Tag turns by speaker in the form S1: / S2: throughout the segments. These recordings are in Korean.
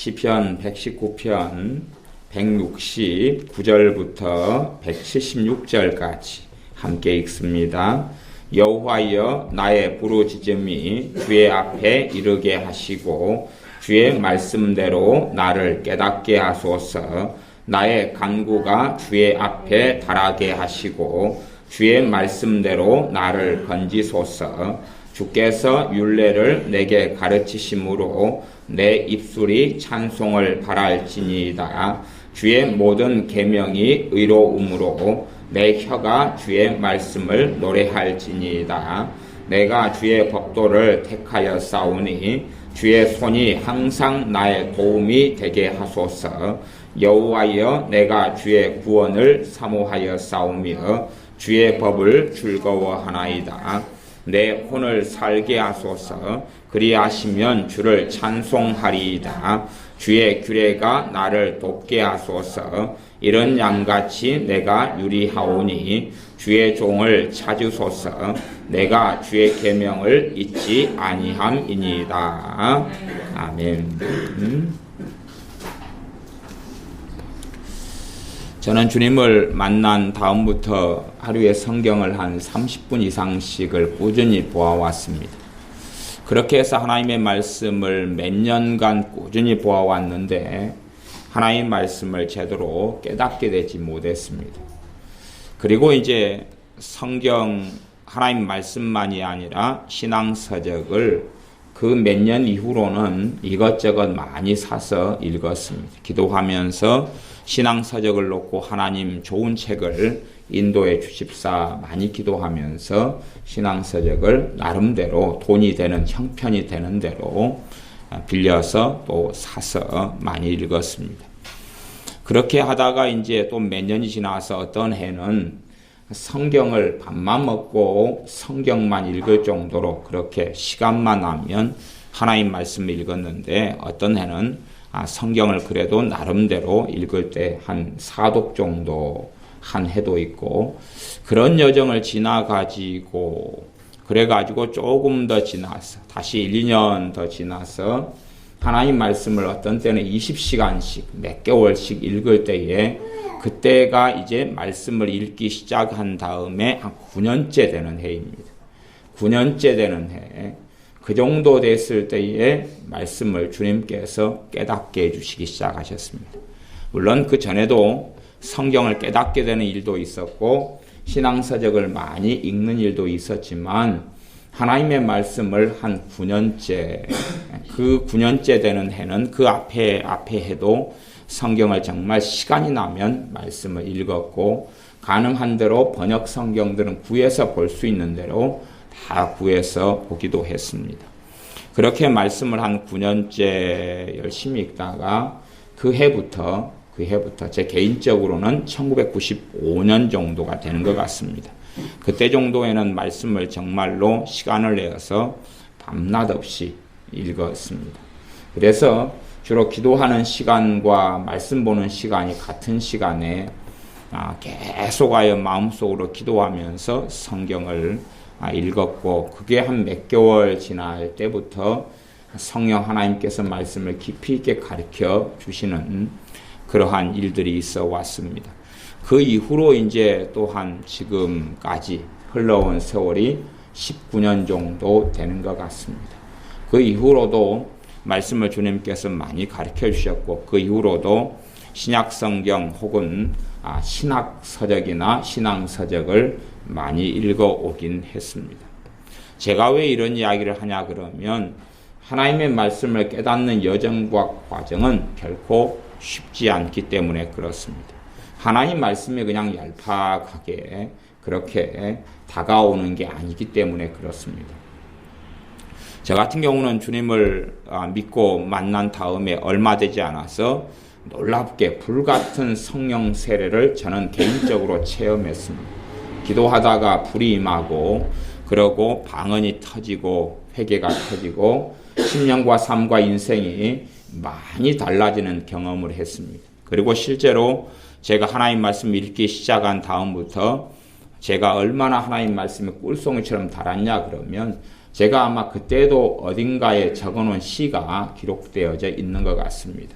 S1: 시편 119편 169절부터 176절까지 함께 읽습니다. 여호와여, 나의 부르짖음이 주의 앞에 이르게 하시고 주의 말씀대로 나를 깨닫게 하소서. 나의 간구가 주의 앞에 달하게 하시고 주의 말씀대로 나를 건지소서. 주께서 율례를 내게 가르치심으로 내 입술이 찬송을 바랄지니이다. 주의 모든 계명이 의로움으로 내 혀가 주의 말씀을 노래할지니이다. 내가 주의 법도를 택하여 싸우니 주의 손이 항상 나의 도움이 되게 하소서. 여호와여, 내가 주의 구원을 사모하여 싸우며 주의 법을 즐거워하나이다. 내 혼을 살게 하소서. 그리하시면 주를 찬송하리이다. 주의 규례가 나를 돕게 하소서. 이런 양같이 내가 유리하오니 주의 종을 찾으소서. 내가 주의 계명을 잊지 아니함이니이다. 아멘. 저는 주님을 만난 다음부터 하루에 성경을 한 30분 이상씩을 꾸준히 보아왔습니다. 그렇게 해서 하나님의 말씀을 몇 년간 꾸준히 보아왔는데 하나님 말씀을 제대로 깨닫게 되지 못했습니다. 그리고 이제 성경 하나님 말씀만이 아니라 신앙서적을 그 몇 년 이후로는 이것저것 많이 사서 읽었습니다. 기도하면서 신앙서적을 놓고 하나님 좋은 책을 인도해 주십사 많이 기도하면서 신앙서적을 나름대로 돈이 되는 형편이 되는 대로 빌려서 또 사서 많이 읽었습니다. 그렇게 하다가 이제 또 몇 년이 지나서 어떤 해는 성경을 밥만 먹고 성경만 읽을 정도로 그렇게 시간만 나면 하나님 말씀을 읽었는데 어떤 해는 성경을 그래도 나름대로 읽을 때 한 4독 정도 한 해도 있고 그런 여정을 지나가지고 그래가지고 조금 더 지나서 다시 1, 2년 더 지나서 하나님 말씀을 어떤 때는 20시간씩 몇 개월씩 읽을 때에 그때가 이제 말씀을 읽기 시작한 다음에 한 9년째 되는 해입니다. 9년째 되는 해. 그 정도 됐을 때에 말씀을 주님께서 깨닫게 해주시기 시작하셨습니다. 물론 그 전에도 성경을 깨닫게 되는 일도 있었고 신앙서적을 많이 읽는 일도 있었지만 하나님의 말씀을 한 9년째, 그 9년째 되는 해는 그 앞에 해도 성경을 정말 시간이 나면 말씀을 읽었고 가능한 대로 번역 성경들은 구해서 볼 수 있는 대로 다 구해서 보기도 했습니다. 그렇게 말씀을 한 9년째 열심히 읽다가 그 해부터 제 개인적으로는 1995년 정도가 되는 것 같습니다. 그때 정도에는 말씀을 정말로 시간을 내어서 밤낮 없이 읽었습니다. 그래서 주로 기도하는 시간과 말씀 보는 시간이 같은 시간에 계속하여 마음속으로 기도하면서 성경을 읽었고 그게 한 몇 개월 지날 때부터 성령 하나님께서 말씀을 깊이 있게 가르쳐 주시는 그러한 일들이 있어 왔습니다. 그 이후로 이제 또한 지금까지 흘러온 세월이 19년 정도 되는 것 같습니다. 그 이후로도 말씀을 주님께서 많이 가르쳐 주셨고 그 이후로도 신약 성경 혹은 신학 서적이나 신앙 서적을 많이 읽어 오긴 했습니다. 제가 왜 이런 이야기를 하냐 그러면 하나님의 말씀을 깨닫는 여정과 과정은 결코 쉽지 않기 때문에 그렇습니다. 하나님 말씀이 그냥 얄팍하게 그렇게 다가오는 게 아니기 때문에 그렇습니다. 저 같은 경우는 주님을 믿고 만난 다음에 얼마 되지 않아서 놀랍게 불같은 성령 세례를 저는 개인적으로 체험했습니다. 기도하다가 불이 임하고 그러고 방언이 터지고 회개가 터지고 신령과 삶과 인생이 많이 달라지는 경험을 했습니다. 그리고 실제로 제가 하나님 말씀 읽기 시작한 다음부터 제가 얼마나 하나님 말씀이 꿀송이처럼 달았냐 그러면 제가 아마 그때도 어딘가에 적어놓은 시가 기록되어져 있는 것 같습니다.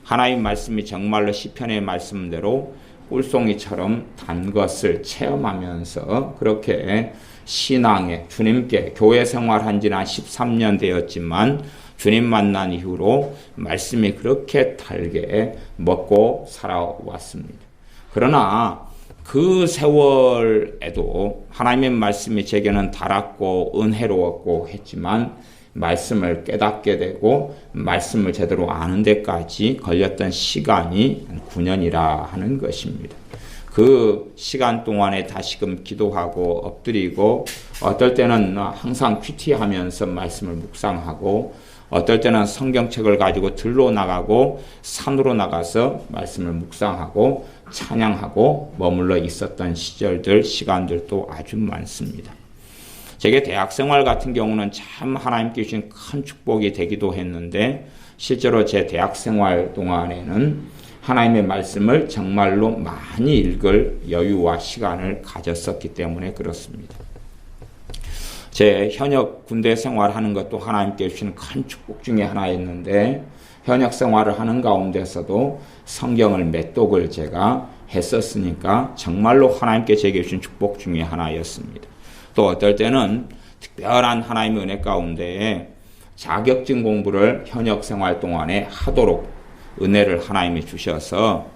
S1: 하나님 말씀이 정말로 시편의 말씀대로 꿀송이처럼 단 것을 체험하면서 그렇게 신앙에 주님께 교회 생활한 지는 13년 되었지만 주님 만난 이후로 말씀이 그렇게 달게 먹고 살아왔습니다. 그러나 그 세월에도 하나님의 말씀이 제게는 달았고 은혜로웠고 했지만 말씀을 깨닫게 되고 말씀을 제대로 아는 데까지 걸렸던 시간이 9년이라 하는 것입니다. 그 시간 동안에 다시금 기도하고 엎드리고 어떨 때는 항상 큐티하면서 말씀을 묵상하고 어떨 때는 성경책을 가지고 들로 나가고 산으로 나가서 말씀을 묵상하고 찬양하고 머물러 있었던 시절들, 시간들도 아주 많습니다. 제게 대학생활 같은 경우는 참 하나님께 주신 큰 축복이 되기도 했는데 실제로 제 대학생활 동안에는 하나님의 말씀을 정말로 많이 읽을 여유와 시간을 가졌었기 때문에 그렇습니다. 제 현역 군대 생활하는 것도 하나님께 주신 큰 축복 중에 하나였는데 현역 생활을 하는 가운데서도 성경을 몇 독을 제가 했었으니까 정말로 하나님께 제게 주신 축복 중에 하나였습니다. 또 어떨 때는 특별한 하나님의 은혜 가운데 자격증 공부를 현역 생활 동안에 하도록 은혜를 하나님이 주셔서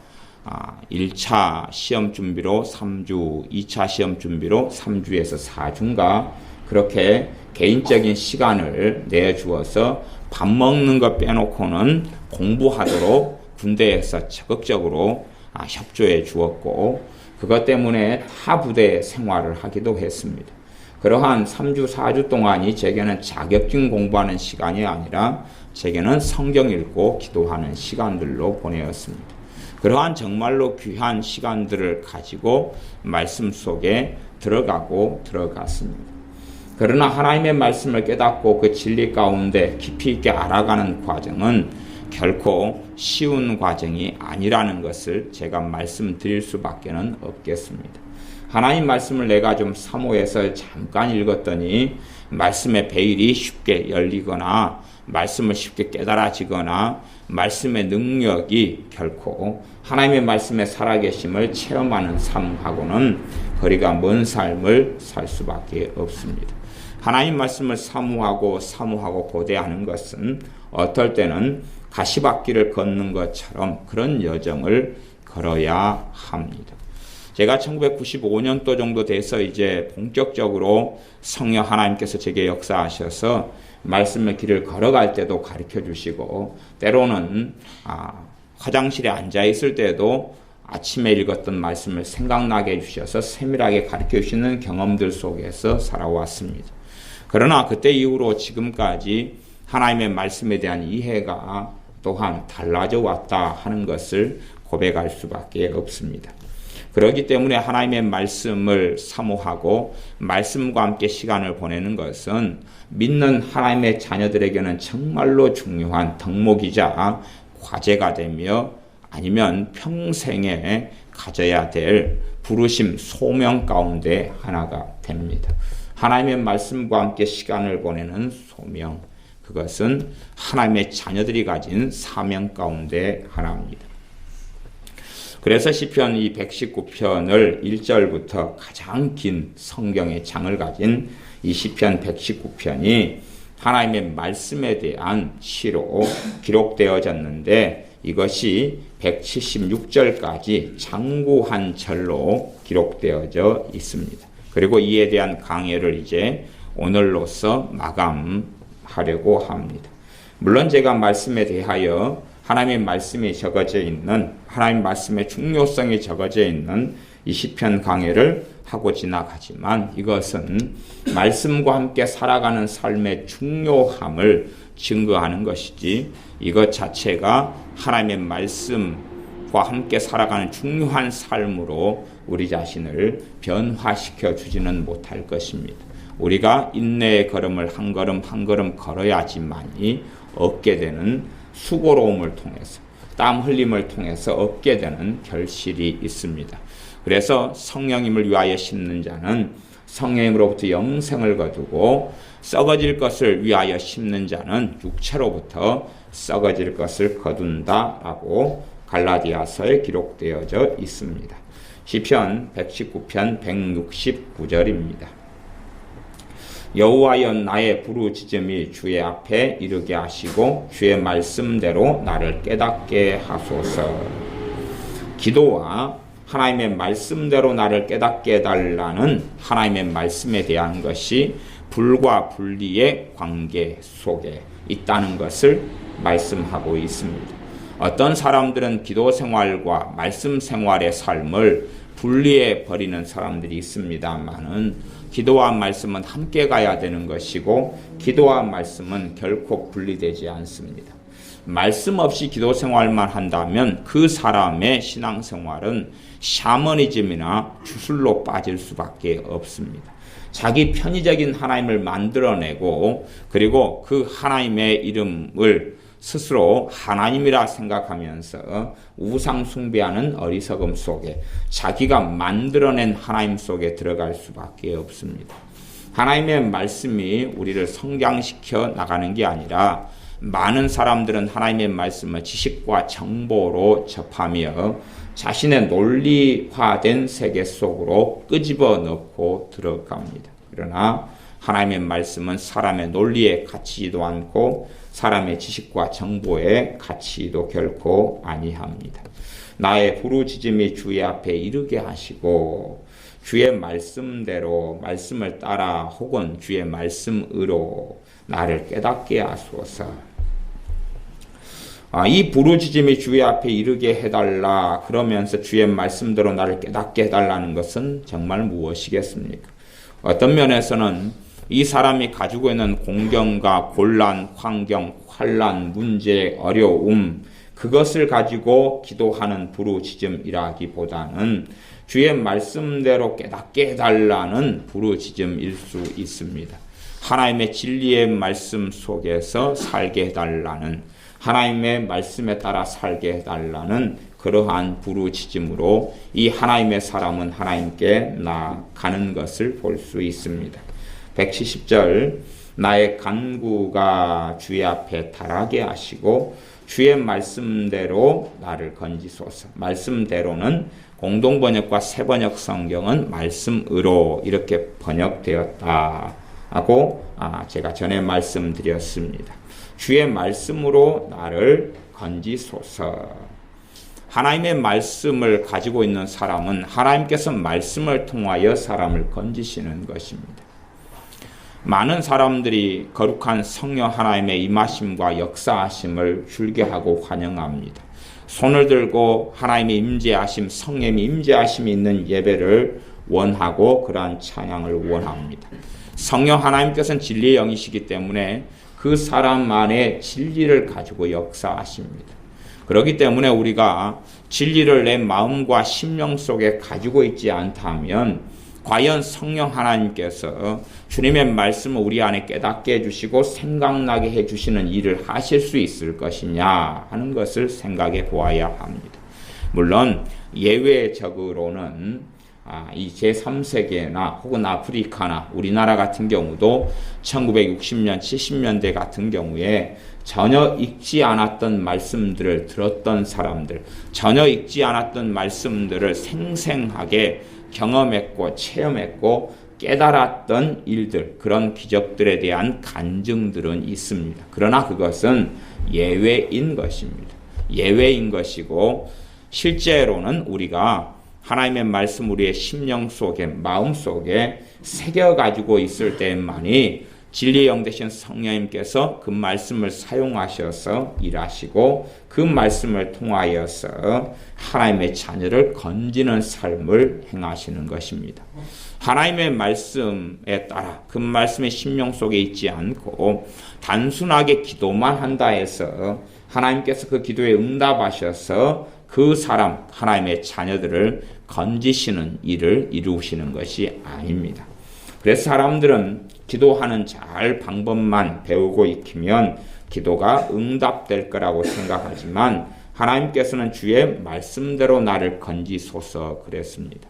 S1: 1차 시험 준비로 3주, 2차 시험 준비로 3주에서 4주인가 그렇게 개인적인 시간을 내주어서 밥 먹는 것 빼놓고는 공부하도록 군대에서 적극적으로 협조해 주었고 그것 때문에 타 부대 생활을 하기도 했습니다. 그러한 3주, 4주 동안이 제게는 자격증 공부하는 시간이 아니라 제게는 성경 읽고 기도하는 시간들로 보내었습니다. 그러한 정말로 귀한 시간들을 가지고 말씀 속에 들어갔습니다. 그러나 하나님의 말씀을 깨닫고 그 진리 가운데 깊이 있게 알아가는 과정은 결코 쉬운 과정이 아니라는 것을 제가 말씀드릴 수밖에는 없겠습니다. 하나님 말씀을 내가 좀 사모해서 잠깐 읽었더니 말씀의 베일이 쉽게 열리거나 말씀을 쉽게 깨달아지거나 말씀의 능력이 결코 하나님의 말씀의 살아계심을 체험하는 삶하고는 거리가 먼 삶을 살 수밖에 없습니다. 하나님 말씀을 사모하고 고대하는 것은 어떨 때는 가시밭길을 걷는 것처럼 그런 여정을 걸어야 합니다. 제가 1995년도 정도 돼서 이제 본격적으로 성령 하나님께서 제게 역사하셔서 말씀의 길을 걸어갈 때도 가르쳐 주시고 때로는 화장실에 앉아 있을 때도 아침에 읽었던 말씀을 생각나게 해주셔서 세밀하게 가르쳐 주시는 경험들 속에서 살아왔습니다. 그러나 그때 이후로 지금까지 하나님의 말씀에 대한 이해가 또한 달라져 왔다 하는 것을 고백할 수밖에 없습니다. 그렇기 때문에 하나님의 말씀을 사모하고 말씀과 함께 시간을 보내는 것은 믿는 하나님의 자녀들에게는 정말로 중요한 덕목이자 과제가 되며 아니면 평생에 가져야 될 부르심, 소명 가운데 하나가 됩니다. 하나님의 말씀과 함께 시간을 보내는 소명, 그것은 하나님의 자녀들이 가진 사명 가운데 하나입니다. 그래서 시편 이 119편을 1절부터 가장 긴 성경의 장을 가진 이 시편 119편이 하나님의 말씀에 대한 시로 기록되어졌는데 이것이 176절까지 장구한 절로 기록되어져 있습니다. 그리고 이에 대한 강해를 이제 오늘로서 마감하려고 합니다. 물론 제가 말씀에 대하여 하나님의 말씀이 적어져 있는 하나님 말씀의 중요성이 적어져 있는 이 시편 강해를 하고 지나가지만 이것은 말씀과 함께 살아가는 삶의 중요함을 증거하는 것이지 이것 자체가 하나님의 말씀과 함께 살아가는 중요한 삶으로 우리 자신을 변화시켜 주지는 못할 것입니다. 우리가 인내의 걸음을 한 걸음 한 걸음 걸어야지만이 얻게 되는 수고로움을 통해서 땀 흘림을 통해서 얻게 되는 결실이 있습니다. 그래서 성령님을 위하여 심는 자는 성령으로부터 영생을 거두고 썩어질 것을 위하여 심는 자는 육체로부터 썩어질 것을 거둔다라고 갈라디아서에 기록되어져 있습니다. 시편 119편 169절입니다. 여호와여 나의 부르짖음이 주의 앞에 이르게 하시고 주의 말씀대로 나를 깨닫게 하소서. 기도와 하나님의 말씀대로 나를 깨닫게 해달라는 하나님의 말씀에 대한 것이 불과 분리의 관계 속에 있다는 것을 말씀하고 있습니다. 어떤 사람들은 기도 생활과 말씀 생활의 삶을 분리해 버리는 사람들이 있습니다만은 기도와 말씀은 함께 가야 되는 것이고 기도와 말씀은 결코 분리되지 않습니다. 말씀 없이 기도 생활만 한다면 그 사람의 신앙생활은 샤머니즘이나 주술로 빠질 수밖에 없습니다. 자기 편의적인 하나님을 만들어내고 그리고 그 하나님의 이름을 스스로 하나님이라 생각하면서 우상 숭배하는 어리석음 속에 자기가 만들어낸 하나님 속에 들어갈 수밖에 없습니다. 하나님의 말씀이 우리를 성장시켜 나가는 게 아니라 많은 사람들은 하나님의 말씀을 지식과 정보로 접하며 자신의 논리화된 세계 속으로 끄집어 넣고 들어갑니다. 그러나 하나님의 말씀은 사람의 논리에 갇히지도 않고 사람의 지식과 정보에 갇히지도 결코 아니합니다. 나의 부르짖음이 주의 앞에 이르게 하시고 주의 말씀대로 말씀을 따라 혹은 주의 말씀으로 나를 깨닫게 하소서. 이 부르짖음이 주의 앞에 이르게 해달라 그러면서 주의 말씀대로 나를 깨닫게 해달라는 것은 정말 무엇이겠습니까? 어떤 면에서는 이 사람이 가지고 있는 공경과 곤란, 환경, 환란, 문제, 어려움 그것을 가지고 기도하는 부르짖음이라기보다는 주의 말씀대로 깨닫게 해달라는 부르짖음일 수 있습니다. 하나님의 진리의 말씀 속에서 살게 해달라는 하나님의 말씀에 따라 살게 해달라는 그러한 부르짖음으로 이 하나님의 사람은 하나님께 나아가는 것을 볼 수 있습니다. 170절 나의 간구가 주의 앞에 달하게 하시고 주의 말씀대로 나를 건지소서. 말씀대로는 공동번역과 새번역 성경은 말씀으로 이렇게 번역되었다 하고 제가 전에 말씀드렸습니다. 주의 말씀으로 나를 건지소서. 하나님의 말씀을 가지고 있는 사람은 하나님께서 말씀을 통하여 사람을 건지시는 것입니다. 많은 사람들이 거룩한 성령 하나님의 임하심과 역사하심을 즐겨하고 환영합니다. 손을 들고 하나님의 임재하심, 성령의 임재하심이 있는 예배를 원하고 그러한 찬양을 원합니다. 성령 하나님께서는 진리의 영이시기 때문에 그 사람 안에 진리를 가지고 역사하십니다. 그렇기 때문에 우리가 진리를 내 마음과 심령 속에 가지고 있지 않다면 과연 성령 하나님께서 주님의 말씀을 우리 안에 깨닫게 해주시고 생각나게 해주시는 일을 하실 수 있을 것이냐 하는 것을 생각해 보아야 합니다. 물론 예외적으로는 이 제3세계나 혹은 아프리카나 우리나라 같은 경우도 1960년, 70년대 같은 경우에 전혀 읽지 않았던 말씀들을 들었던 사람들, 전혀 읽지 않았던 말씀들을 생생하게 경험했고 체험했고 깨달았던 일들, 그런 기적들에 대한 간증들은 있습니다. 그러나 그것은 예외인 것입니다. 예외인 것이고 실제로는 우리가 하나님의 말씀 우리의 심령 속에 마음 속에 새겨가지고 있을 때만이 진리의 영 되신 성령님께서 그 말씀을 사용하셔서 일하시고 그 말씀을 통하여서 하나님의 자녀를 건지는 삶을 행하시는 것입니다. 하나님의 말씀에 따라 그 말씀의 심령 속에 있지 않고 단순하게 기도만 한다 해서 하나님께서 그 기도에 응답하셔서 그 사람 하나님의 자녀들을 건지시는 일을 이루시는 것이 아닙니다. 그래서 사람들은 기도하는 잘 방법만 배우고 익히면 기도가 응답될 거라고 생각하지만 하나님께서는 주의 말씀대로 나를 건지소서 그랬습니다.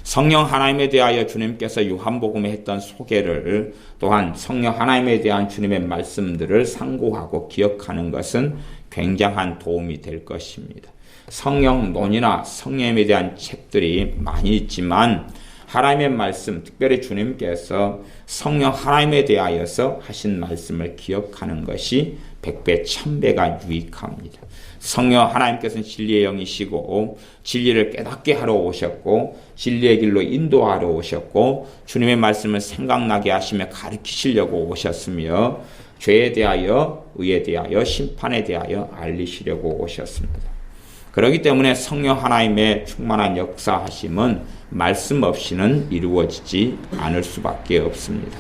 S1: 성령 하나님에 대하여 주님께서 요한복음에 했던 소개를 또한 성령 하나님에 대한 주님의 말씀들을 상고하고 기억하는 것은 굉장한 도움이 될 것입니다. 성령론이나 성령에 대한 책들이 많이 있지만 하나님의 말씀, 특별히 주님께서 성령 하나님에 대하여서 하신 말씀을 기억하는 것이 100배, 1000배가 유익합니다. 성령 하나님께서는 진리의 영이시고 진리를 깨닫게 하러 오셨고 진리의 길로 인도하러 오셨고 주님의 말씀을 생각나게 하시며 가르치시려고 오셨으며 죄에 대하여, 의에 대하여, 심판에 대하여 알리시려고 오셨습니다. 그렇기 때문에 성령 하나님의 충만한 역사하심은 말씀 없이는 이루어지지 않을 수밖에 없습니다.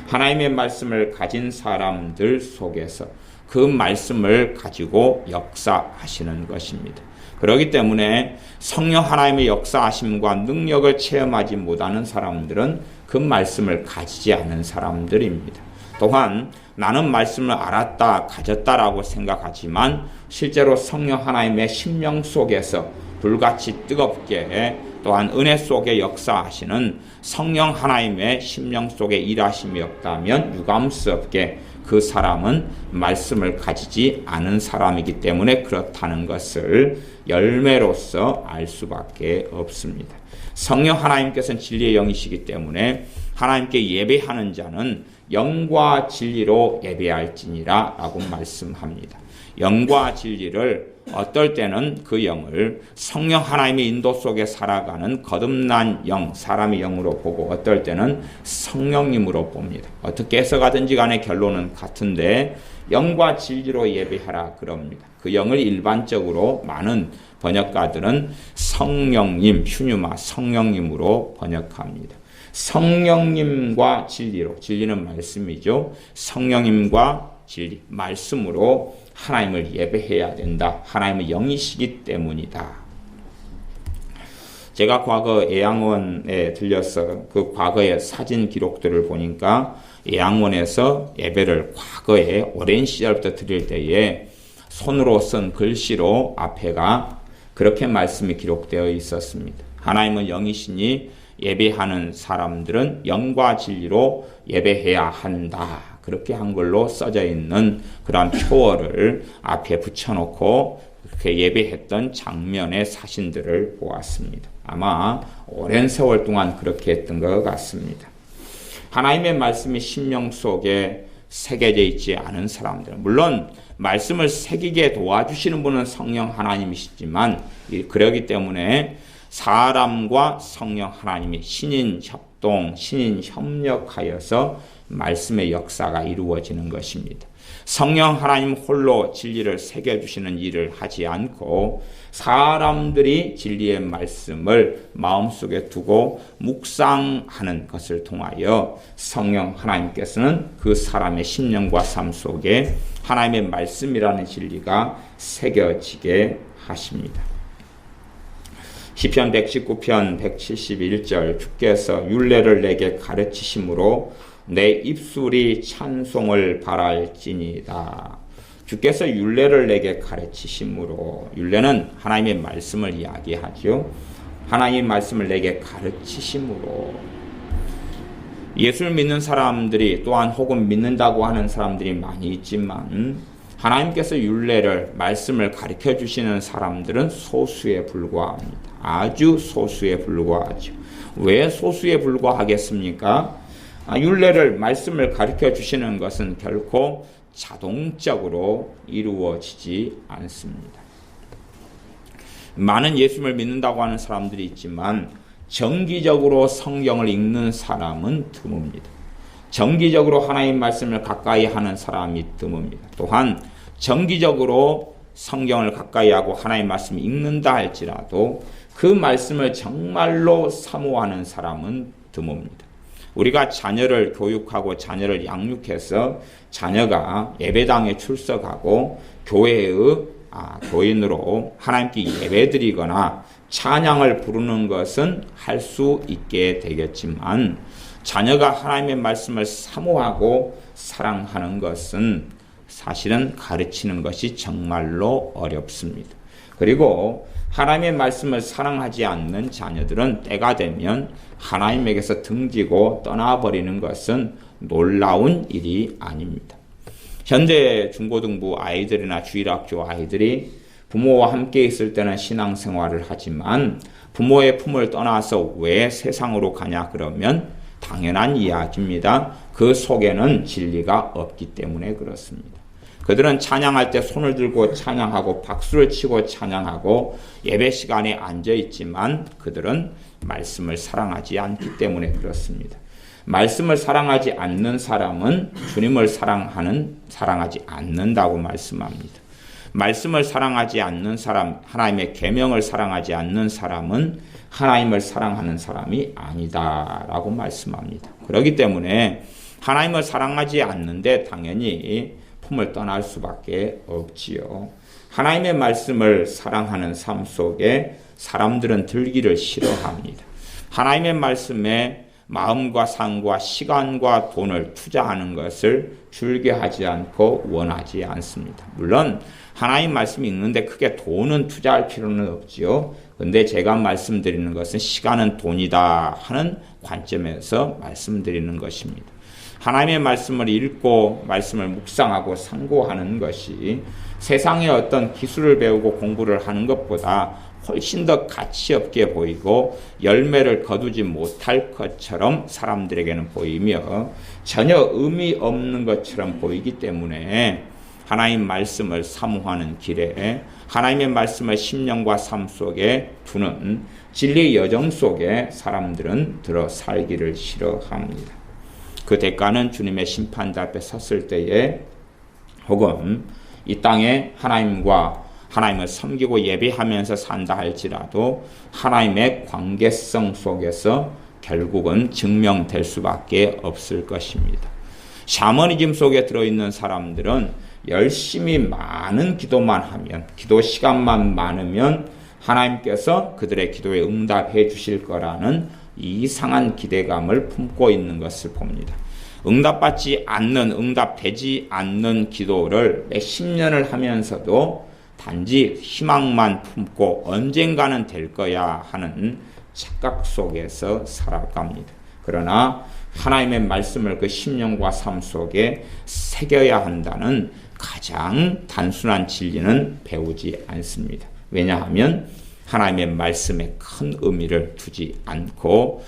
S1: 하나님의 말씀을 가진 사람들 속에서 그 말씀을 가지고 역사하시는 것입니다. 그렇기 때문에 성령 하나님의 역사하심과 능력을 체험하지 못하는 사람들은 그 말씀을 가지지 않은 사람들입니다. 또한 나는 말씀을 알았다, 가졌다라고 생각하지만 실제로 성령 하나님의 심령 속에서 불같이 뜨겁게 또한 은혜 속에 역사하시는 성령 하나님의 심령 속에 일하심이 없다면 유감스럽게 그 사람은 말씀을 가지지 않은 사람이기 때문에 그렇다는 것을 열매로서 알 수밖에 없습니다. 성령 하나님께서는 진리의 영이시기 때문에 하나님께 예배하는 자는 영과 진리로 예배할지니라 라고 말씀합니다. 영과 진리를 어떨 때는 그 영을 성령 하나님의 인도 속에 살아가는 거듭난 영, 사람의 영으로 보고 어떨 때는 성령님으로 봅니다. 어떻게 해석하든지 간에 결론은 같은데 영과 진리로 예배하라 그럽니다. 그 영을 일반적으로 많은 번역가들은 성령님, 휴뉴마, 성령님으로 번역합니다. 성령님과 진리로, 진리는 말씀이죠. 성령님과 진리, 말씀으로 하나님을 예배해야 된다. 하나님의 영이시기 때문이다. 제가 과거 애양원에 들려서 그 과거의 사진 기록들을 보니까 애양원에서 예배를 과거에 오랜 시절부터 드릴 때에 손으로 쓴 글씨로 앞에가 그렇게 말씀이 기록되어 있었습니다. 하나님은 영이시니 예배하는 사람들은 영과 진리로 예배해야 한다. 그렇게 한글로 써져 있는 그러한 표어를 앞에 붙여놓고 그렇게 예배했던 장면의 사진들을 보았습니다. 아마 오랜 세월 동안 그렇게 했던 것 같습니다. 하나님의 말씀이 심령 속에 새겨져 있지 않은 사람들, 물론 말씀을 새기게 도와주시는 분은 성령 하나님이시지만 그러기 때문에 사람과 성령 하나님이 신인 협동, 신인 협력하여서 말씀의 역사가 이루어지는 것입니다. 성령 하나님 홀로 진리를 새겨주시는 일을 하지 않고 사람들이 진리의 말씀을 마음속에 두고 묵상하는 것을 통하여 성령 하나님께서는 그 사람의 심령과 삶 속에 하나님의 말씀이라는 진리가 새겨지게 하십니다. 시편 119편 171절 주께서 율례를 내게 가르치심으로 내 입술이 찬송을 바랄지니이다. 주께서 율례를 내게 가르치심으로, 율례는 하나님의 말씀을 이야기하죠. 하나님의 말씀을 내게 가르치심으로. 예수를 믿는 사람들이 또한 혹은 믿는다고 하는 사람들이 많이 있지만 하나님께서 율례를, 말씀을 가르쳐 주시는 사람들은 소수에 불과합니다. 아주 소수에 불과하죠. 왜 소수에 불과하겠습니까? 율례를, 말씀을 가르쳐 주시는 것은 결코 자동적으로 이루어지지 않습니다. 많은 예수를 믿는다고 하는 사람들이 있지만 정기적으로 성경을 읽는 사람은 드뭅니다. 정기적으로 하나님 말씀을 가까이 하는 사람이 드뭅니다. 또한 정기적으로 성경을 가까이 하고 하나님 말씀을 읽는다 할지라도 그 말씀을 정말로 사모하는 사람은 드뭅니다. 우리가 자녀를 교육하고 자녀를 양육해서 자녀가 예배당에 출석하고 교회의 교인으로 하나님께 예배드리거나 찬양을 부르는 것은 할 수 있게 되겠지만 자녀가 하나님의 말씀을 사모하고 사랑하는 것은 사실은 가르치는 것이 정말로 어렵습니다. 그리고 하나님의 말씀을 사랑하지 않는 자녀들은 때가 되면 하나님에게서 등지고 떠나버리는 것은 놀라운 일이 아닙니다. 현대 중고등부 아이들이나 주일학교 아이들이 부모와 함께 있을 때는 신앙생활을 하지만 부모의 품을 떠나서 왜 세상으로 가냐 그러면 당연한 이야기입니다. 그 속에는 진리가 없기 때문에 그렇습니다. 그들은 찬양할 때 손을 들고 찬양하고 박수를 치고 찬양하고 예배 시간에 앉아 있지만 그들은 말씀을 사랑하지 않기 때문에 그렇습니다. 말씀을 사랑하지 않는 사람은 주님을 사랑하지 않는다고 말씀합니다. 말씀을 사랑하지 않는 사람, 하나님의 계명을 사랑하지 않는 사람은 하나님을 사랑하는 사람이 아니다라고 말씀합니다. 그렇기 때문에 하나님을 사랑하지 않는데 당연히 품을 떠날 수밖에 없지요. 하나님의 말씀을 사랑하는 삶 속에 사람들은 들기를 싫어합니다. 하나님의 말씀에 마음과 상과 시간과 돈을 투자하는 것을 즐겨하지 않고 원하지 않습니다. 물론 하나님 말씀이 있는데 크게 돈은 투자할 필요는 없지요. 근데 제가 말씀드리는 것은 시간은 돈이다 하는 관점에서 말씀드리는 것입니다. 하나님의 말씀을 읽고 말씀을 묵상하고 상고하는 것이 세상의 어떤 기술을 배우고 공부를 하는 것보다 훨씬 더 가치 없게 보이고 열매를 거두지 못할 것처럼 사람들에게는 보이며 전혀 의미 없는 것처럼 보이기 때문에 하나님 말씀을 사모하는 길에 하나님의 말씀을 심령과 삶 속에 두는 진리의 여정 속에 사람들은 들어 살기를 싫어합니다. 그 대가는 주님의 심판대 앞에 섰을 때에 혹은 이 땅에 하나님을 섬기고 예배하면서 산다 할지라도 하나님의 관계성 속에서 결국은 증명될 수밖에 없을 것입니다. 샤머니즘 속에 들어있는 사람들은 열심히 많은 기도만 하면, 기도 시간만 많으면 하나님께서 그들의 기도에 응답해 주실 거라는 이상한 기대감을 품고 있는 것을 봅니다. 응답되지 않는 기도를 몇십 년을 하면서도 단지 희망만 품고 언젠가는 될 거야 하는 착각 속에서 살아갑니다. 그러나 하나님의 말씀을 그 심령과 삶 속에 새겨야 한다는 가장 단순한 진리는 배우지 않습니다. 왜냐하면 하나님의 말씀에 큰 의미를 두지 않고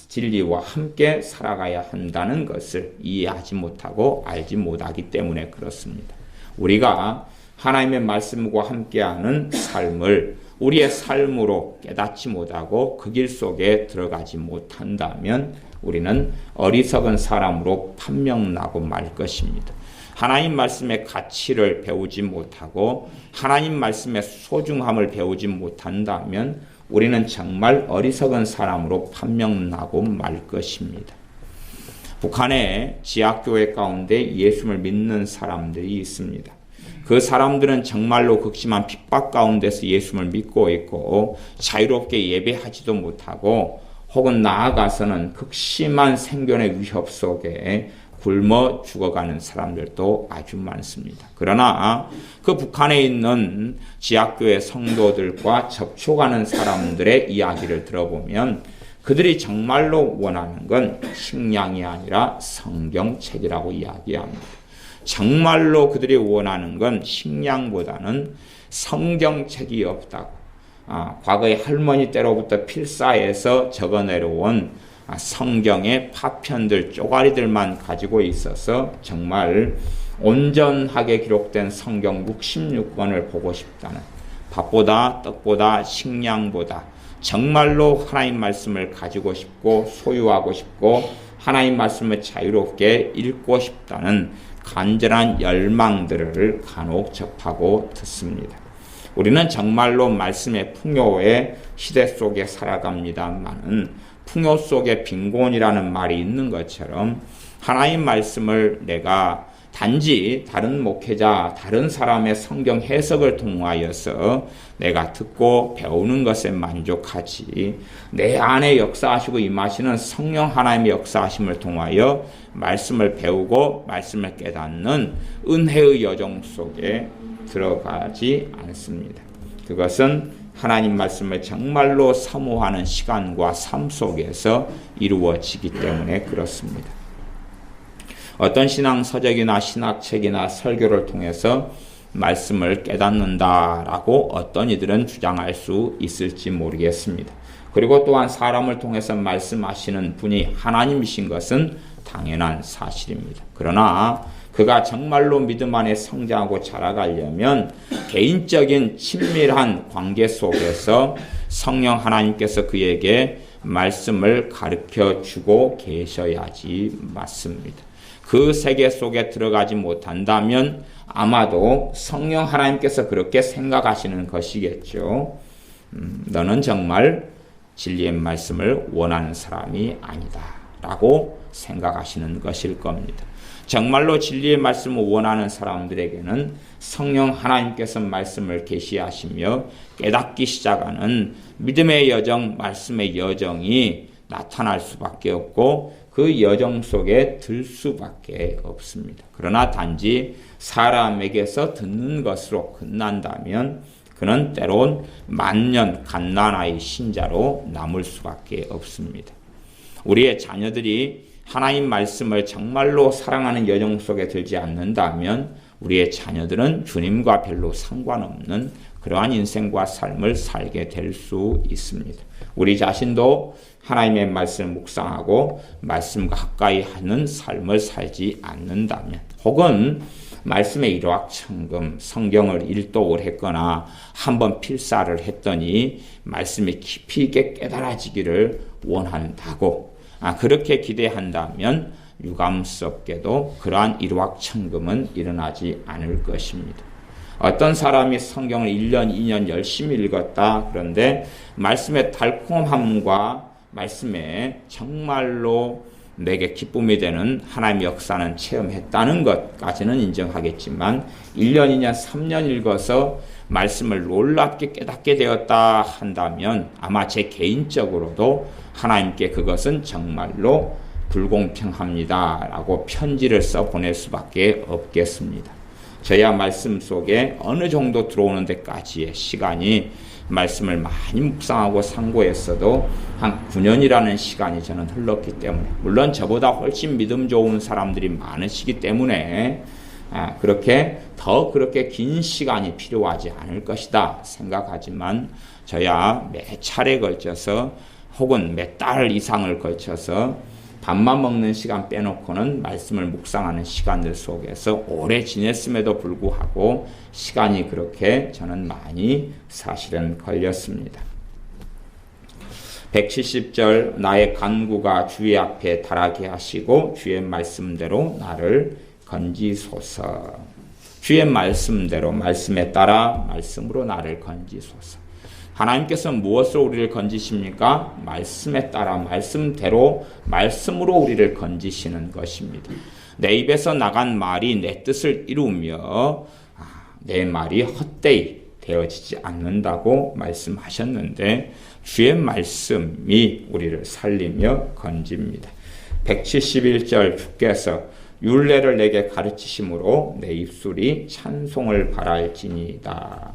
S1: 진리와 함께 살아가야 한다는 것을 이해하지 못하고 알지 못하기 때문에 그렇습니다. 우리가 하나님의 말씀과 함께하는 삶을 우리의 삶으로 깨닫지 못하고 그 길 속에 들어가지 못한다면 우리는 어리석은 사람으로 판명나고 말 것입니다. 하나님 말씀의 가치를 배우지 못하고 하나님 말씀의 소중함을 배우지 못한다면 우리는 정말 어리석은 사람으로 판명나고 말 것입니다. 북한의 지하교회 가운데 예수를 믿는 사람들이 있습니다. 그 사람들은 정말로 극심한 핍박 가운데서 예수를 믿고 있고 자유롭게 예배하지도 못하고 혹은 나아가서는 극심한 생존의 위협 속에 굶어 죽어가는 사람들도 아주 많습니다. 그러나 그 북한에 있는 지하교회 성도들과 접촉하는 사람들의 이야기를 들어보면 그들이 정말로 원하는 건 식량이 아니라 성경책이라고 이야기합니다. 정말로 그들이 원하는 건 식량보다는 성경책이 없다고. 과거의 할머니 때로부터 필사해서 적어내려온 성경의 파편들, 쪼가리들만 가지고 있어서 정말 온전하게 기록된 성경 66권을 보고 싶다는, 밥보다 떡보다 식량보다 정말로 하나님 말씀을 가지고 싶고 소유하고 싶고 하나님 말씀을 자유롭게 읽고 싶다는 간절한 열망들을 간혹 접하고 듣습니다. 우리는 정말로 말씀의 풍요의 시대 속에 살아갑니다만은 풍요 속에 빈곤이라는 말이 있는 것처럼 하나님 말씀을 내가 단지 다른 목회자, 다른 사람의 성경 해석을 통하여서 내가 듣고 배우는 것에 만족하지 내 안에 역사하시고 임하시는 성령 하나님의 역사하심을 통하여 말씀을 배우고 말씀을 깨닫는 은혜의 여정 속에 들어가지 않습니다. 그것은 하나님 말씀을 정말로 사모하는 시간과 삶 속에서 이루어지기 때문에 그렇습니다. 어떤 신앙 서적이나 신학책이나 설교를 통해서 말씀을 깨닫는다라고 어떤 이들은 주장할 수 있을지 모르겠습니다. 그리고 또한 사람을 통해서 말씀하시는 분이 하나님이신 것은 당연한 사실입니다. 그러나 그가 정말로 믿음 안에 성장하고 자라가려면 개인적인 친밀한 관계 속에서 성령 하나님께서 그에게 말씀을 가르쳐 주고 계셔야지 맞습니다. 그 세계 속에 들어가지 못한다면 아마도 성령 하나님께서 그렇게 생각하시는 것이겠죠. 너는 정말 진리의 말씀을 원하는 사람이 아니다 라고 생각하시는 것일 겁니다. 정말로 진리의 말씀을 원하는 사람들에게는 성령 하나님께서 말씀을 계시하시며 깨닫기 시작하는 믿음의 여정, 말씀의 여정이 나타날 수밖에 없고 그 여정 속에 들 수밖에 없습니다. 그러나 단지 사람에게서 듣는 것으로 끝난다면 그는 때론 만년 갓난아이 신자로 남을 수밖에 없습니다. 우리의 자녀들이 하나님 말씀을 정말로 사랑하는 여정 속에 들지 않는다면 우리의 자녀들은 주님과 별로 상관없는 그러한 인생과 삶을 살게 될 수 있습니다. 우리 자신도 하나님의 말씀을 묵상하고 말씀과 가까이 하는 삶을 살지 않는다면 혹은 말씀의 일확천금 성경을 일독을 했거나 한번 필사를 했더니 말씀이 깊이 있게 깨달아지기를 원한다고 그렇게 기대한다면 유감스럽게도 그러한 일확천금은 일어나지 않을 것입니다. 어떤 사람이 성경을 1년, 2년 열심히 읽었다. 그런데 말씀의 달콤함과 말씀에 정말로 내게 기쁨이 되는 하나님의 역사는 체험했다는 것까지는 인정하겠지만 1년, 2년, 3년 읽어서 말씀을 놀랍게 깨닫게 되었다 한다면 아마 제 개인적으로도 하나님께 그것은 정말로 불공평합니다 라고 편지를 써 보낼 수밖에 없겠습니다. 저야 말씀 속에 어느 정도 들어오는 데까지의 시간이 말씀을 많이 묵상하고 상고했어도 한 9년이라는 시간이 저는 흘렀기 때문에 물론 저보다 훨씬 믿음 좋은 사람들이 많으시기 때문에 그렇게 긴 시간이 필요하지 않을 것이다 생각하지만 저야 매 차례 걸쳐서 혹은 몇 달 이상을 걸쳐서 밥만 먹는 시간 빼놓고는 말씀을 묵상하는 시간들 속에서 오래 지냈음에도 불구하고 시간이 그렇게 저는 많이 사실은 걸렸습니다. 170절 나의 간구가 주의 앞에 달하게 하시고 주의 말씀대로 나를 건지소서. 주의 말씀대로 말씀에 따라 말씀으로 나를 건지소서. 하나님께서 무엇으로 우리를 건지십니까? 말씀에 따라 말씀대로 말씀으로 우리를 건지시는 것입니다. 내 입에서 나간 말이 내 뜻을 이루며 내 말이 헛되이 되어지지 않는다고 말씀하셨는데 주의 말씀이 우리를 살리며 건집니다. 171절 주께서 율례를 내게 가르치심으로 내 입술이 찬송을 바랄지니이다.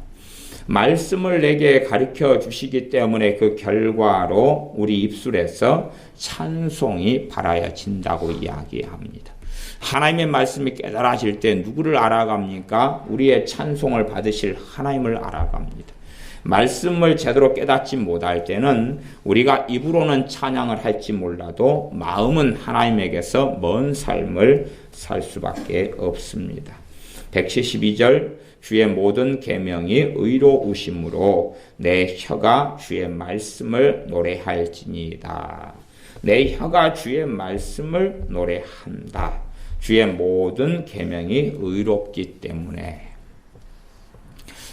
S1: 말씀을 내게 가르쳐 주시기 때문에 그 결과로 우리 입술에서 찬송이 발하여진다고 이야기합니다. 하나님의 말씀이 깨달아질 때 누구를 알아갑니까? 우리의 찬송을 받으실 하나님을 알아갑니다. 말씀을 제대로 깨닫지 못할 때는 우리가 입으로는 찬양을 할지 몰라도 마음은 하나님에게서 먼 삶을 살 수밖에 없습니다. 172절 주의 모든 계명이 의로우심으로 내 혀가 주의 말씀을 노래할지니이다. 내 혀가 주의 말씀을 노래한다. 주의 모든 계명이 의롭기 때문에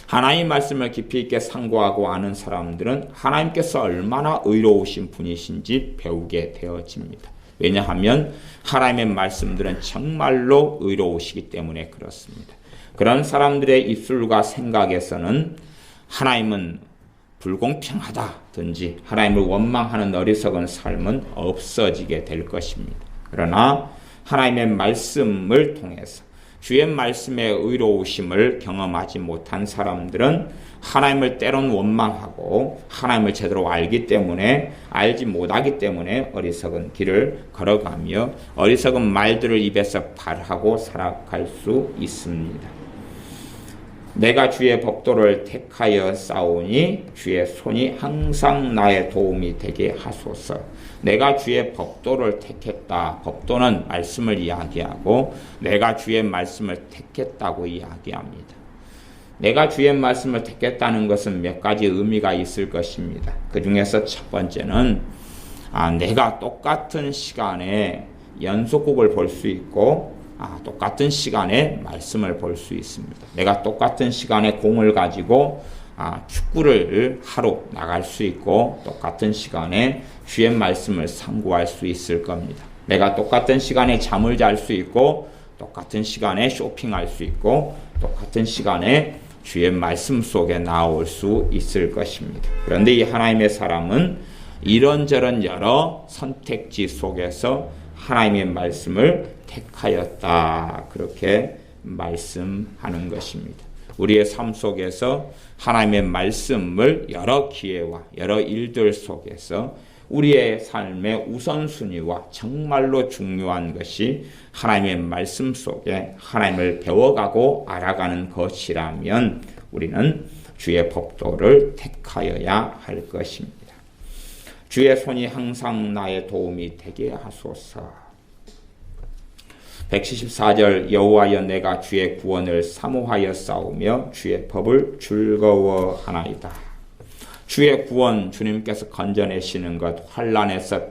S1: 하나님 말씀을 깊이 있게 상고하고 아는 사람들은 하나님께서 얼마나 의로우신 분이신지 배우게 되어집니다. 왜냐하면 하나님의 말씀들은 정말로 의로우시기 때문에 그렇습니다. 그런 사람들의 입술과 생각에서는 하나님은 불공평하다든지 하나님을 원망하는 어리석은 삶은 없어지게 될 것입니다. 그러나 하나님의 말씀을 통해서 주의 말씀의 의로우심을 경험하지 못한 사람들은 하나님을 때론 원망하고 하나님을 제대로 알지 못하기 때문에 어리석은 길을 걸어가며 어리석은 말들을 입에서 발하고 살아갈 수 있습니다. 내가 주의 법도를 택하여 싸우니 주의 손이 항상 나의 도움이 되게 하소서. 내가 주의 법도를 택했다. 법도는 말씀을 이야기하고 내가 주의 말씀을 택했다고 이야기합니다. 내가 주의 말씀을 택했다는 것은 몇 가지 의미가 있을 것입니다. 그 중에서 첫 번째는 내가 똑같은 시간에 연속극을 볼 수 있고 똑같은 시간에 말씀을 볼 수 있습니다. 내가 똑같은 시간에 공을 가지고 축구를 하러 나갈 수 있고 똑같은 시간에 주의 말씀을 상고할 수 있을 겁니다. 내가 똑같은 시간에 잠을 잘 수 있고 똑같은 시간에 쇼핑할 수 있고 똑같은 시간에 주의 말씀 속에 나올 수 있을 것입니다. 그런데 이 하나님의 사람은 이런저런 여러 선택지 속에서 하나님의 말씀을 택하였다. 그렇게 말씀하는 것입니다. 우리의 삶 속에서 하나님의 말씀을 여러 기회와 여러 일들 속에서 우리의 삶의 우선순위와 정말로 중요한 것이 하나님의 말씀 속에 하나님을 배워가고 알아가는 것이라면 우리는 주의 법도를 택하여야 할 것입니다. 주의 손이 항상 나의 도움이 되게 하소서. 174절 여호와여 내가 주의 구원을 사모하여 싸우며 주의 법을 즐거워하나이다. 주의 구원, 주님께서 건져내시는 것, 환난에서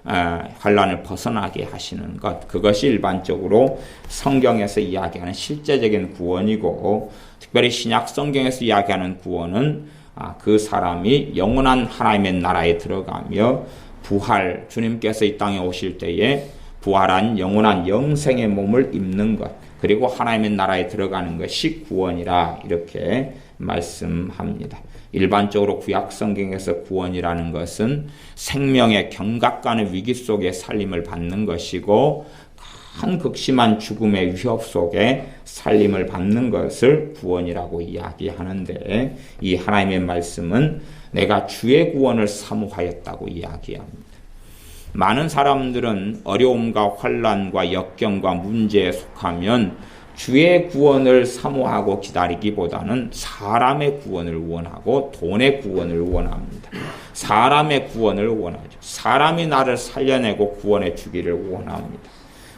S1: 환난을 벗어나게 하시는 것, 그것이 일반적으로 성경에서 이야기하는 실제적인 구원이고, 특별히 신약 성경에서 이야기하는 구원은 그 사람이 영원한 하나님의 나라에 들어가며 주님께서 이 땅에 오실 때에 부활한 영원한 영생의 몸을 입는 것, 그리고 하나님의 나라에 들어가는 것이 구원이라 이렇게 말씀합니다. 일반적으로 구약 성경에서 구원이라는 것은 생명의 경각간의 위기 속에 살림을 받는 것이고 큰 극심한 죽음의 위협 속에 살림을 받는 것을 구원이라고 이야기하는데 이 하나님의 말씀은 내가 주의 구원을 사모하였다고 이야기합니다. 많은 사람들은 어려움과 환난과 역경과 문제에 속하면 주의 구원을 사모하고 기다리기보다는 사람의 구원을 원하고 돈의 구원을 원합니다. 사람의 구원을 원하죠. 사람이 나를 살려내고 구원해 주기를 원합니다.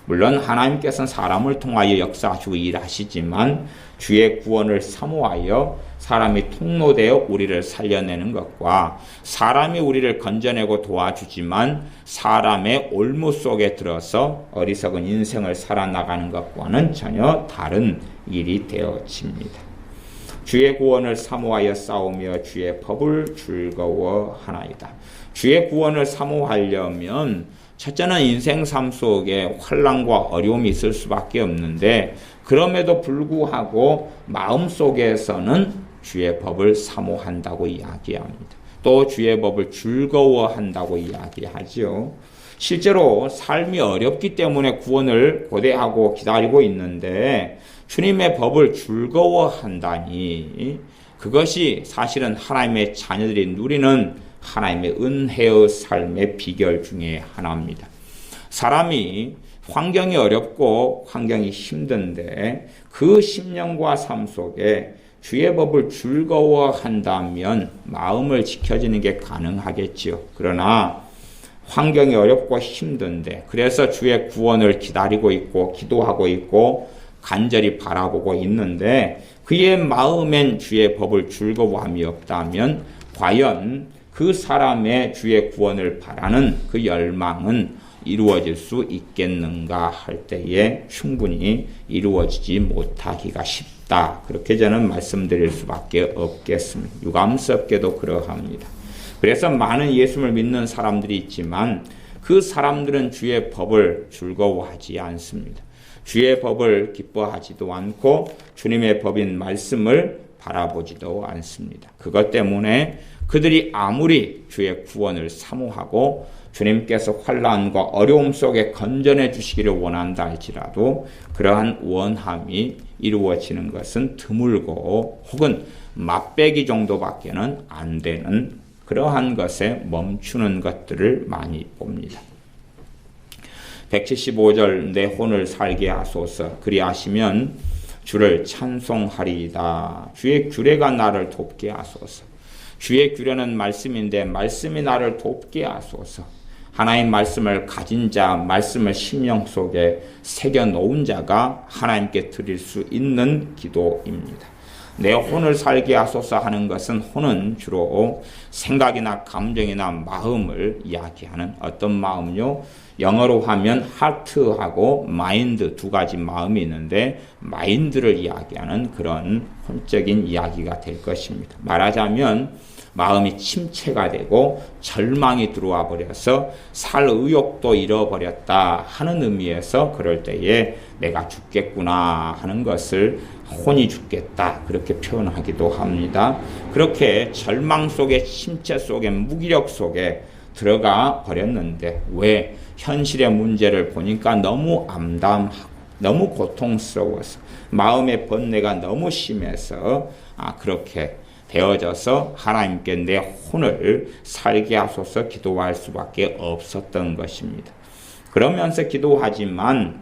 S1: 물론 하나님께서는 사람을 통하여 역사하시고 일하시지만 주의 구원을 사모하여 사람이 통로되어 우리를 살려내는 것과 사람이 우리를 건져내고 도와주지만 사람의 올무 속에 들어서 어리석은 인생을 살아나가는 것과는 전혀 다른 일이 되어집니다. 주의 구원을 사모하여 싸우며 주의 법을 즐거워하나이다. 주의 구원을 사모하려면 첫째는 인생 삶 속에 환난과 어려움이 있을 수밖에 없는데 그럼에도 불구하고 마음속에서는 주의 법을 사모한다고 이야기합니다. 또 주의 법을 즐거워한다고 이야기하죠. 실제로 삶이 어렵기 때문에 구원을 고대하고 기다리고 있는데 주님의 법을 즐거워한다니 그것이 사실은 하나님의 자녀들이 누리는 하나님의 은혜의 삶의 비결 중에 하나입니다. 사람이 환경이 어렵고 환경이 힘든데 그 심령과 삶 속에 주의 법을 즐거워한다면 마음을 지켜지는 게 가능하겠지요. 그러나 환경이 어렵고 힘든데 그래서 주의 구원을 기다리고 있고 기도하고 있고 간절히 바라보고 있는데 그의 마음엔 주의 법을 즐거워함이 없다면 과연 그 사람의 주의 구원을 바라는 그 열망은 이루어질 수 있겠는가 할 때에 충분히 이루어지지 못하기가 쉽다. 그렇게 저는 말씀드릴 수밖에 없겠습니다. 유감스럽게도 그러합니다. 그래서 많은 예수를 믿는 사람들이 있지만 그 사람들은 주의 법을 즐거워하지 않습니다. 주의 법을 기뻐하지도 않고 주님의 법인 말씀을 바라보지도 않습니다. 그것 때문에 그들이 아무리 주의 구원을 사모하고 주님께서 환난과 어려움 속에 건져내 주시기를 원한다 할지라도 그러한 원함이 이루어지는 것은 드물고 혹은 맛배기 정도밖에는 안 되는 그러한 것에 멈추는 것들을 많이 봅니다. 175절 내 혼을 살게 하소서 그리하시면 주를 찬송하리이다. 주의 규례가 나를 돕게 하소서. 주의 규례는 말씀인데 말씀이 나를 돕게 하소서. 하나님 말씀을 가진 자, 말씀을 심령 속에 새겨놓은 자가 하나님께 드릴 수 있는 기도입니다. 내 혼을 살게 하소서 하는 것은 혼은 주로 생각이나 감정이나 마음을 이야기하는 어떤 마음요? 영어로 하면 heart하고 mind 두 가지 마음이 있는데 마인드를 이야기하는 그런 혼적인 이야기가 될 것입니다. 말하자면 마음이 침체가 되고 절망이 들어와 버려서 살 의욕도 잃어버렸다 하는 의미에서 그럴 때에 내가 죽겠구나 하는 것을 혼이 죽겠다 그렇게 표현하기도 합니다. 그렇게 절망 속에 침체 속에 무기력 속에 들어가 버렸는데 왜 현실의 문제를 보니까 너무 암담하고 너무 고통스러워서 마음의 번뇌가 너무 심해서 그렇게 되어져서 하나님께 내 혼을 살게 하소서 기도할 수밖에 없었던 것입니다. 그러면서 기도하지만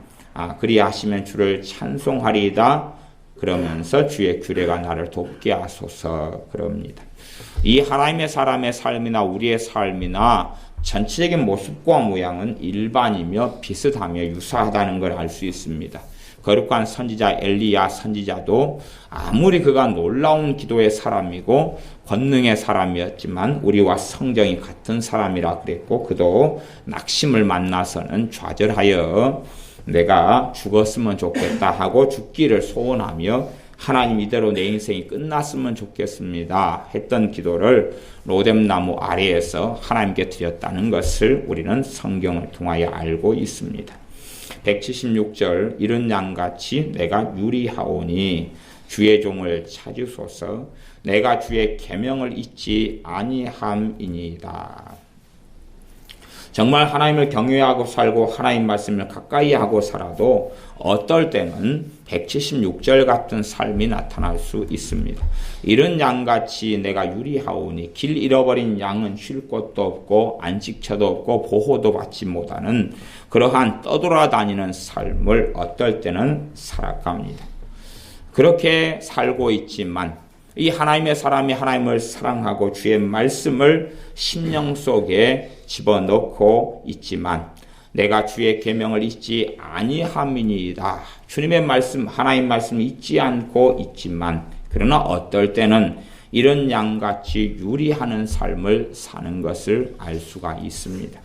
S1: 그리하시면 주를 찬송하리이다 그러면서 주의 규례가 나를 돕게 하소서 그럽니다. 이 하나님의 사람의 삶이나 우리의 삶이나 전체적인 모습과 모양은 일반이며 비슷하며 유사하다는 걸 알 수 있습니다. 거룩한 선지자 엘리야 선지자도 아무리 그가 놀라운 기도의 사람이고 권능의 사람이었지만 우리와 성정이 같은 사람이라 그랬고 그도 낙심을 만나서는 좌절하여 내가 죽었으면 좋겠다 하고 죽기를 소원하며 하나님 이대로 내 인생이 끝났으면 좋겠습니다 했던 기도를 로뎀나무 아래에서 하나님께 드렸다는 것을 우리는 성경을 통하여 알고 있습니다. 176절 이른 양같이 내가 유리하오니 주의 종을 찾으소서 내가 주의 계명을 잊지 아니함이니이다. 정말 하나님을 경외하고 살고 하나님 말씀을 가까이 하고 살아도 어떨 때는 176절 같은 삶이 나타날 수 있습니다. 이른 양같이 내가 유리하오니 길 잃어버린 양은 쉴 곳도 없고 안식처도 없고 보호도 받지 못하는 그러한 떠돌아다니는 삶을 어떨 때는 살아갑니다. 그렇게 살고 있지만 이 하나님의 사람이 하나님을 사랑하고 주의 말씀을 심령 속에 집어넣고 있지만 내가 주의 계명을 잊지 아니함이니이다. 주님의 말씀, 하나님 말씀을 잊지 않고 있지만 그러나 어떨 때는 이런 양같이 유리하는 삶을 사는 것을 알 수가 있습니다.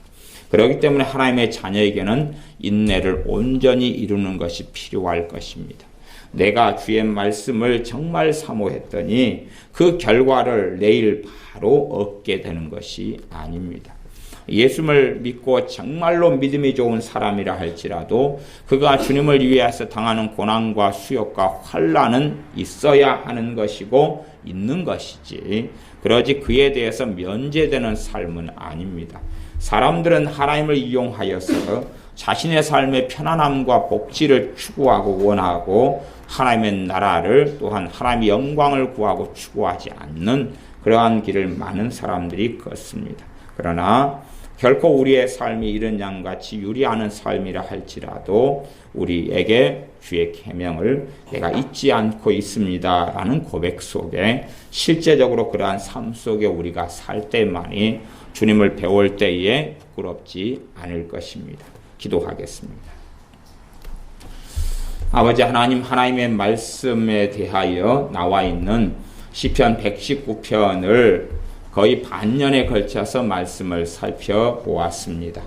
S1: 그렇기 때문에 하나님의 자녀에게는 인내를 온전히 이루는 것이 필요할 것입니다. 내가 주의 말씀을 정말 사모했더니 그 결과를 내일 바로 얻게 되는 것이 아닙니다. 예수를 믿고 정말로 믿음이 좋은 사람이라 할지라도 그가 주님을 위해서 당하는 고난과 수욕과 환난은 있어야 하는 것이고 있는 것이지 그러지 그에 대해서 면제되는 삶은 아닙니다. 사람들은 하나님을 이용하여서 자신의 삶의 편안함과 복지를 추구하고 원하고 하나님의 나라를 또한 하나님의 영광을 구하고 추구하지 않는 그러한 길을 많은 사람들이 걷습니다. 그러나 결코 우리의 삶이 이런 양같이 유리하는 삶이라 할지라도 우리에게 주의 계명을 내가 잊지 않고 있습니다 라는 고백 속에 실제적으로 그러한 삶 속에 우리가 살 때만이 주님을 배울 때에 부끄럽지 않을 것입니다. 기도하겠습니다. 아버지 하나님, 하나님의 말씀에 대하여 나와 있는 시편 119편을 거의 반년에 걸쳐서 말씀을 살펴보았습니다.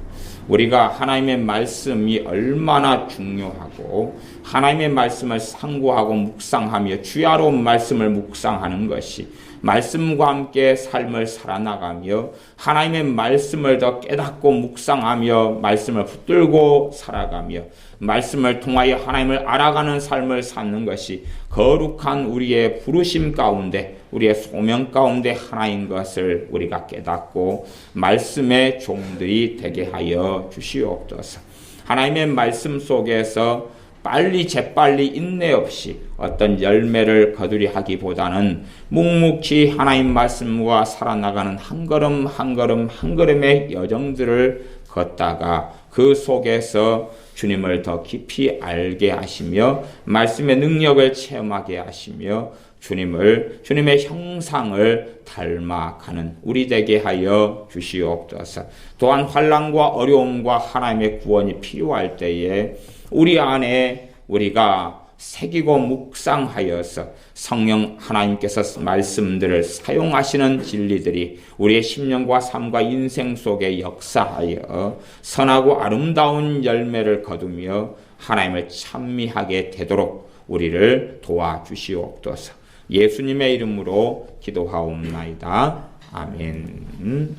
S1: 우리가 하나님의 말씀이 얼마나 중요하고 하나님의 말씀을 상고하고 묵상하며 주야로운 말씀을 묵상하는 것이 말씀과 함께 삶을 살아나가며 하나님의 말씀을 더 깨닫고 묵상하며 말씀을 붙들고 살아가며 말씀을 통하여 하나님을 알아가는 삶을 사는 것이 거룩한 우리의 부르심 가운데 우리의 소명 가운데 하나인 것을 우리가 깨닫고 말씀의 종들이 되게 하여 주시옵소서. 하나님의 말씀 속에서 빨리 재빨리 인내 없이 어떤 열매를 거두리 하기보다는 묵묵히 하나님 말씀과 살아나가는 한 걸음 한 걸음 한 걸음의 여정들을 걷다가 그 속에서 주님을 더 깊이 알게 하시며 말씀의 능력을 체험하게 하시며 주님의 형상을 닮아가는 우리 되게 하여 주시옵소서. 또한 환난과 어려움과 하나님의 구원이 필요할 때에 우리 안에 우리가 새기고 묵상하여서 성령 하나님께서 말씀들을 사용하시는 진리들이 우리의 심령과 삶과 인생 속에 역사하여 선하고 아름다운 열매를 거두며 하나님을 찬미하게 되도록 우리를 도와주시옵소서. 예수님의 이름으로 기도하옵나이다. 아멘.